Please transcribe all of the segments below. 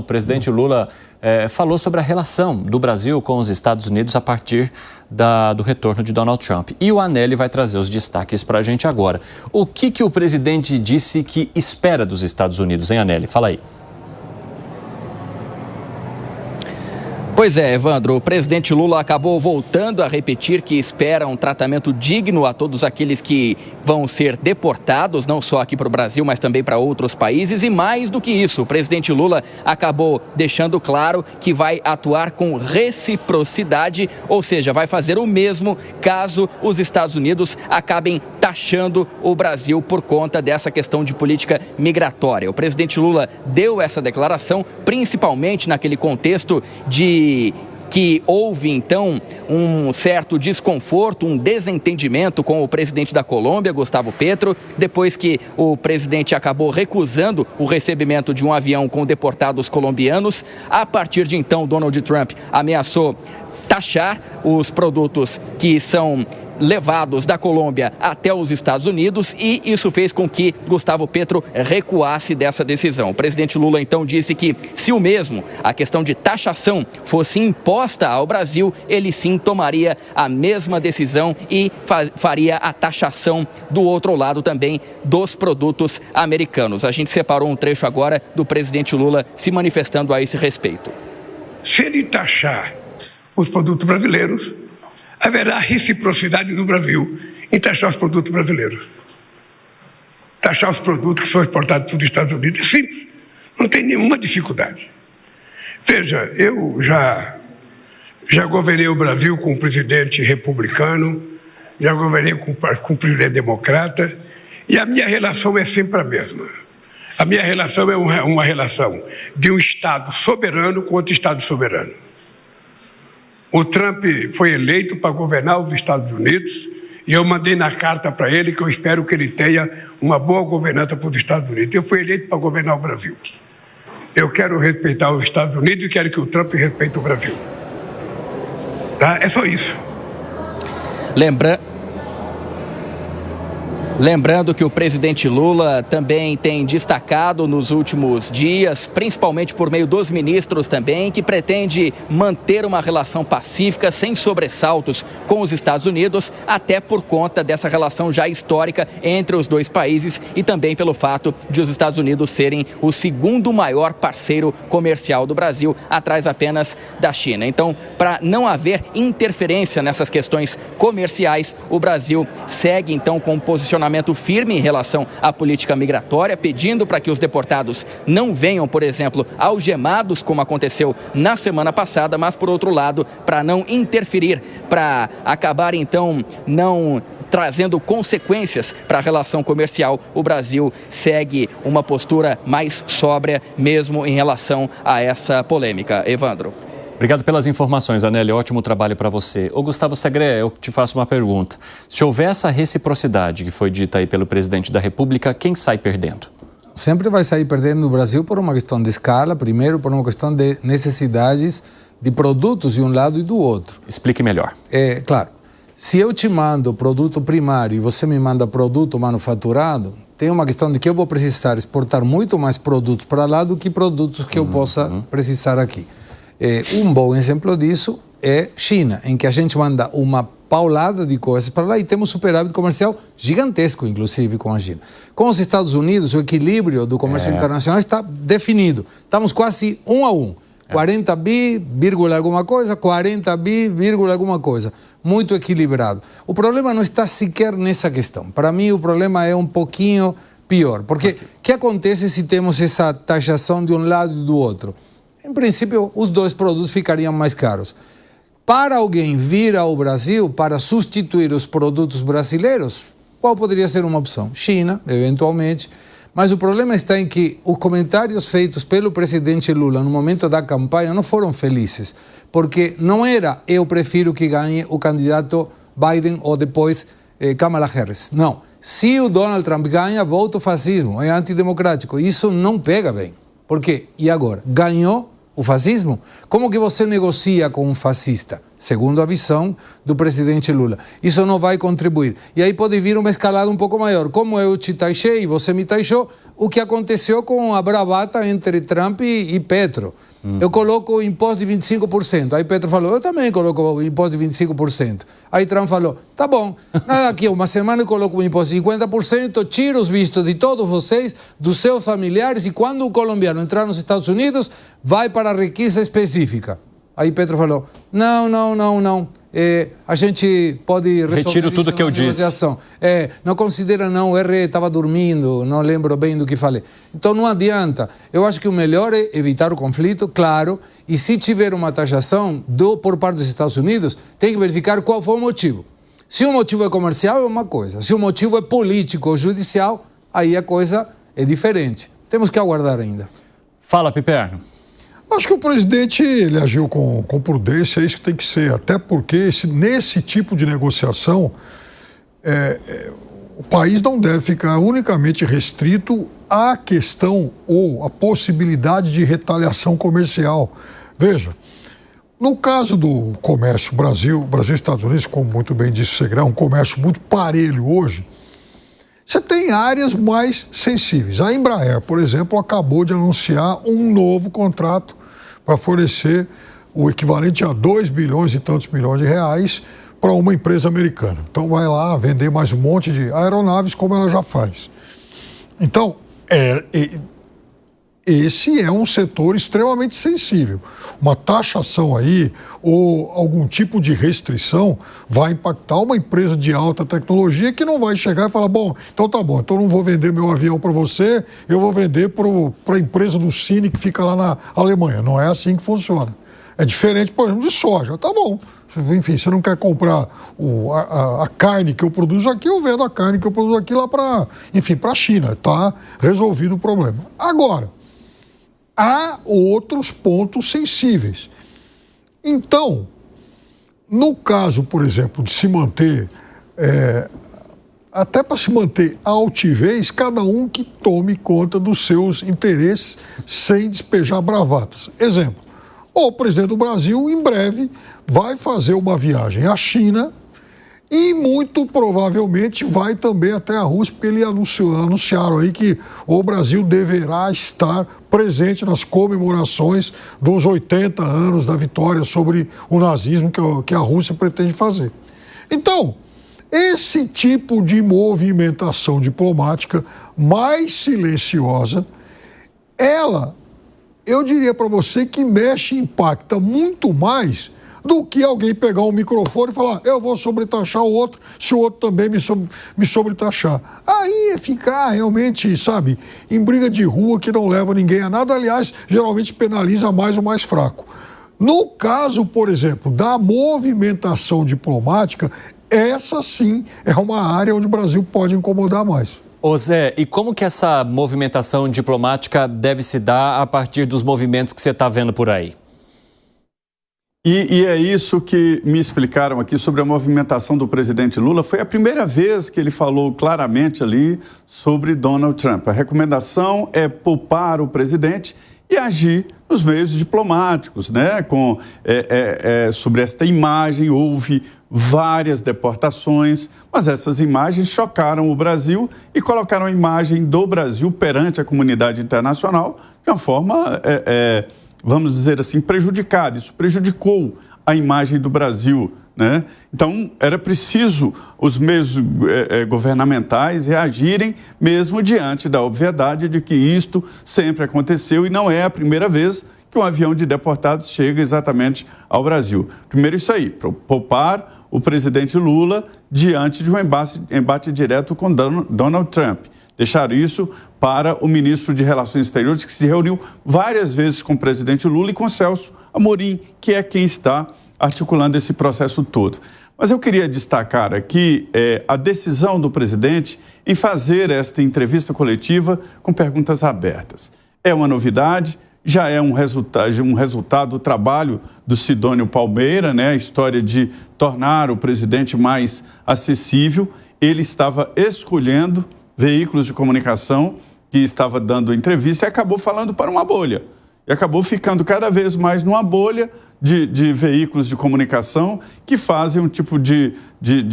presidente Lula falou sobre a relação do Brasil com os Estados Unidos a partir do retorno de Donald Trump. E o Anelli vai trazer os destaques para a gente agora. O que o presidente disse que espera dos Estados Unidos, hein, Anelli? Fala aí. Pois é, Evandro, o presidente Lula acabou voltando a repetir que espera um tratamento digno a todos aqueles que vão ser deportados, não só aqui para o Brasil, mas também para outros países. E mais do que isso, o presidente Lula acabou deixando claro que vai atuar com reciprocidade, ou seja, vai fazer o mesmo caso os Estados Unidos acabem taxando o Brasil por conta dessa questão de política migratória. O presidente Lula deu essa declaração principalmente naquele contexto de que houve, então, um certo desconforto, um desentendimento com o presidente da Colômbia, Gustavo Petro, depois que o presidente acabou recusando o recebimento de um avião com deportados colombianos. A partir de então, Donald Trump ameaçou taxar os produtos que são levados da Colômbia até os Estados Unidos, e isso fez com que Gustavo Petro recuasse dessa decisão. O presidente Lula então disse que se o mesmo, a questão de taxação, fosse imposta ao Brasil, ele sim tomaria a mesma decisão e faria a taxação do outro lado também dos produtos americanos. A gente separou um trecho agora do presidente Lula se manifestando a esse respeito. Se ele taxar os produtos brasileiros, haverá reciprocidade no Brasil em taxar os produtos brasileiros. Taxar os produtos que são exportados para os Estados Unidos é simples, não tem nenhuma dificuldade. Veja, eu já governei o Brasil com um presidente republicano, já governei com um presidente democrata, e a minha relação é sempre a mesma. A minha relação é uma relação de um Estado soberano com outro Estado soberano. O Trump foi eleito para governar os Estados Unidos e eu mandei na carta para ele que eu espero que ele tenha uma boa governança para os Estados Unidos. Eu fui eleito para governar o Brasil. Eu quero respeitar os Estados Unidos e quero que o Trump respeite o Brasil. Tá? É só isso. Lembrando que o presidente Lula também tem destacado nos últimos dias, principalmente por meio dos ministros também, que pretende manter uma relação pacífica, sem sobressaltos com os Estados Unidos, até por conta dessa relação já histórica entre os dois países e também pelo fato de os Estados Unidos serem o segundo maior parceiro comercial do Brasil, atrás apenas da China. Então, para não haver interferência nessas questões comerciais, o Brasil segue então com um posicionamento firme em relação à política migratória, pedindo para que os deportados não venham, por exemplo, algemados, como aconteceu na semana passada, mas, por outro lado, para não interferir, para acabar, então, não trazendo consequências para a relação comercial, o Brasil segue uma postura mais sóbria mesmo em relação a essa polêmica. Evandro. Obrigado pelas informações, Anelli. Ótimo trabalho para você. Ô, Gustavo Segré, eu te faço uma pergunta. Se houver essa reciprocidade que foi dita aí pelo presidente da República, quem sai perdendo? Sempre vai sair perdendo no Brasil por uma questão de escala, primeiro por uma questão de necessidades de produtos de um lado e do outro. Explique melhor. Claro, se eu te mando produto primário e você me manda produto manufaturado, tem uma questão de que eu vou precisar exportar muito mais produtos para lá do que produtos que eu possa precisar aqui. Um bom exemplo disso é China, em que a gente manda uma paulada de coisas para lá e temos superávit comercial gigantesco, inclusive, com a China. Com os Estados Unidos, o equilíbrio do comércio internacional está definido. Estamos quase 1 a 1. 40 bi, vírgula alguma coisa, 40 bi, vírgula alguma coisa. Muito equilibrado. O problema não está sequer nessa questão. Para mim, o problema é um pouquinho pior. Porque o que acontece se temos essa taxação de um lado e do outro? Em princípio, os dois produtos ficariam mais caros. Para alguém vir ao Brasil para substituir os produtos brasileiros, qual poderia ser uma opção? China, eventualmente. Mas o problema está em que os comentários feitos pelo presidente Lula no momento da campanha não foram felizes. Porque não era eu prefiro que ganhe o candidato Biden ou depois Kamala Harris. Não. Se o Donald Trump ganha, volta o fascismo, é antidemocrático. Isso não pega bem. Por quê? E agora? Ganhou o fascismo? Como que você negocia com um fascista? segundo a visão do presidente Lula. Isso não vai contribuir. E aí pode vir uma escalada um pouco maior. Como eu te taxei e você me taxou, o que aconteceu com a bravata entre Trump e Petro. Eu coloco o imposto de 25%. Aí Petro falou, eu também coloco o imposto de 25%. Aí Trump falou, tá bom, daqui a uma semana eu coloco o imposto de 50%, tiro os vistos de todos vocês, dos seus familiares, e quando um colombiano entrar nos Estados Unidos, vai para a requisa específica. Aí Petro falou, não. A gente pode resolver. Retiro tudo que eu disse. Não considera, não, o R estava dormindo, não lembro bem do que falei. Então não adianta. Eu acho que o melhor é evitar o conflito, claro, e se tiver uma taxação por parte dos Estados Unidos, tem que verificar qual foi o motivo. Se o motivo é comercial, é uma coisa. Se o motivo é político ou judicial, aí a coisa é diferente. Temos que aguardar ainda. Fala, Piperno. Acho que o presidente ele agiu com prudência, é isso que tem que ser, até porque nesse tipo de negociação o país não deve ficar unicamente restrito à questão ou à possibilidade de retaliação comercial. Veja, no caso do comércio Brasil e Estados Unidos, como muito bem disse o Segrão, um comércio muito parelho hoje, você tem áreas mais sensíveis. A Embraer, por exemplo, acabou de anunciar um novo contrato para fornecer o equivalente a 2 bilhões e tantos milhões de reais para uma empresa americana. Então vai lá vender mais um monte de aeronaves como ela já faz. Então, esse é um setor extremamente sensível. Uma taxação aí ou algum tipo de restrição vai impactar uma empresa de alta tecnologia que não vai chegar e falar, bom, então tá bom, então não vou vender meu avião para você, eu vou vender para a empresa do Cine que fica lá na Alemanha. Não é assim que funciona. É diferente, por exemplo, de soja. Tá bom. Enfim, você não quer comprar a carne que eu produzo aqui, eu vendo a carne que eu produzo aqui lá para a China. Tá resolvido o problema. Agora, há outros pontos sensíveis. Então, no caso, por exemplo, de se manter, até para se manter a altivez, cada um que tome conta dos seus interesses sem despejar bravatas. Exemplo, o presidente do Brasil, em breve, vai fazer uma viagem à China e muito provavelmente vai também até a Rússia, porque ele anunciaram aí que o Brasil deverá estar presente nas comemorações dos 80 anos da vitória sobre o nazismo que a Rússia pretende fazer. Então, esse tipo de movimentação diplomática mais silenciosa, eu diria para você que mexe e impacta muito mais do que alguém pegar um microfone e falar, eu vou sobretaxar o outro, se o outro também me sobretaxar. Aí é ficar realmente, sabe, em briga de rua que não leva ninguém a nada, aliás, geralmente penaliza mais o mais fraco. No caso, por exemplo, da movimentação diplomática, essa sim é uma área onde o Brasil pode incomodar mais. Ô Zé, e como que essa movimentação diplomática deve se dar a partir dos movimentos que você está vendo por aí? E é isso que me explicaram aqui sobre a movimentação do presidente Lula. Foi a primeira vez que ele falou claramente ali sobre Donald Trump. A recomendação é poupar o presidente e agir nos meios diplomáticos, né? Sobre esta imagem, houve várias deportações, mas essas imagens chocaram o Brasil e colocaram a imagem do Brasil perante a comunidade internacional de uma forma, vamos dizer assim, prejudicada. Isso prejudicou a imagem do Brasil, né? Então, era preciso os meios governamentais reagirem mesmo diante da obviedade de que isto sempre aconteceu e não é a primeira vez que um avião de deportados chega exatamente ao Brasil. Primeiro isso aí, poupar o presidente Lula diante de um embate direto com Donald Trump. Deixaram isso para o ministro de Relações Exteriores, que se reuniu várias vezes com o presidente Lula e com Celso Amorim, que é quem está articulando esse processo todo. Mas eu queria destacar aqui a decisão do presidente em fazer esta entrevista coletiva com perguntas abertas. É uma novidade, já é um resultado do trabalho do Sidônio Palmeira, né? A história de tornar o presidente mais acessível. Ele estava escolhendo veículos de comunicação que estava dando entrevista e acabou falando para uma bolha. E acabou ficando cada vez mais numa bolha de veículos de comunicação que fazem um tipo de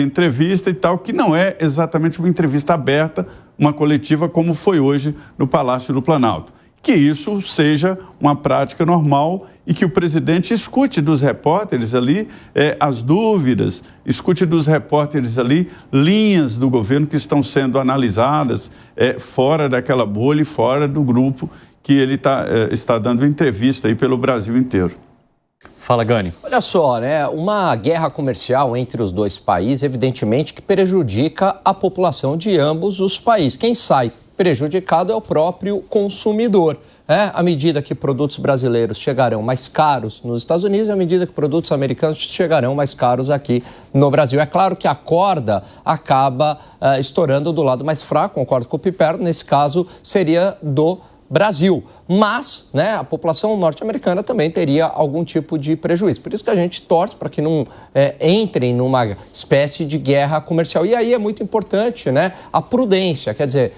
entrevista e tal, que não é exatamente uma entrevista aberta, uma coletiva como foi hoje no Palácio do Planalto. Que isso seja uma prática normal e que o presidente escute dos repórteres ali as dúvidas, escute dos repórteres ali linhas do governo que estão sendo analisadas fora daquela bolha e fora do grupo que ele está dando entrevista aí pelo Brasil inteiro. Fala, Gani. Olha só, né? Uma guerra comercial entre os dois países, evidentemente, que prejudica a população de ambos os países. Quem sai prejudicado é o próprio consumidor. À medida que produtos brasileiros chegarão mais caros nos Estados Unidos, à medida que produtos americanos chegarão mais caros aqui no Brasil. É claro que a corda acaba estourando do lado mais fraco, concordo com o Piperno, nesse caso seria do Brasil, mas a população norte-americana também teria algum tipo de prejuízo. Por isso que a gente torce para que não entrem numa espécie de guerra comercial. E aí é muito importante a prudência, quer dizer,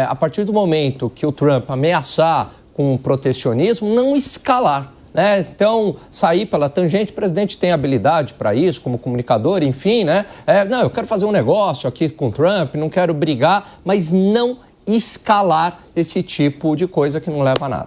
a partir do momento que o Trump ameaçar com protecionismo, não escalar. Então, sair pela tangente, o presidente tem habilidade para isso, como comunicador, enfim, não, eu quero fazer um negócio aqui com o Trump, não quero brigar, mas não escalar esse tipo de coisa que não leva a nada.